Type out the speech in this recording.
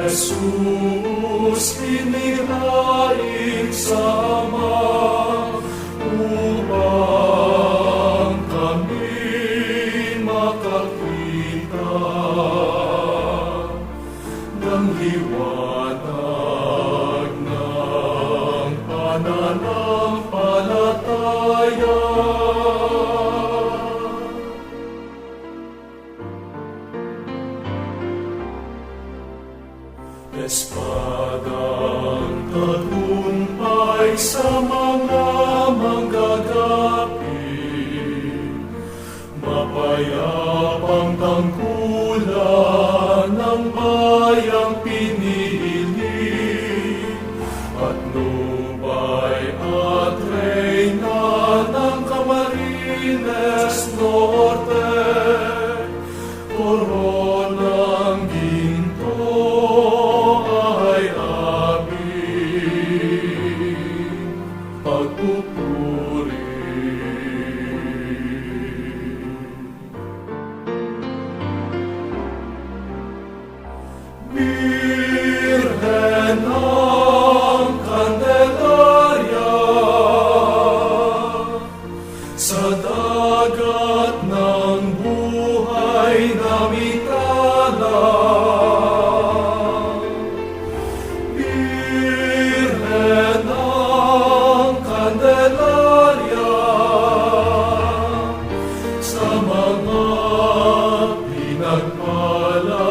Jesus, inihain sa Ama, upang kami makakita ng liwanag ng pananampalataya. Espadang tagumpay sa mga manggagapi, mapayapang tangkulan ng bayang pinili, at nubay at reyna ng Camarines Norte, koronang ginto ay aming pagpupuri. Birhen ng Candelaria, sa dagat ng buhay na mitala. Birhen ng Candelaria, sa mga pinagpala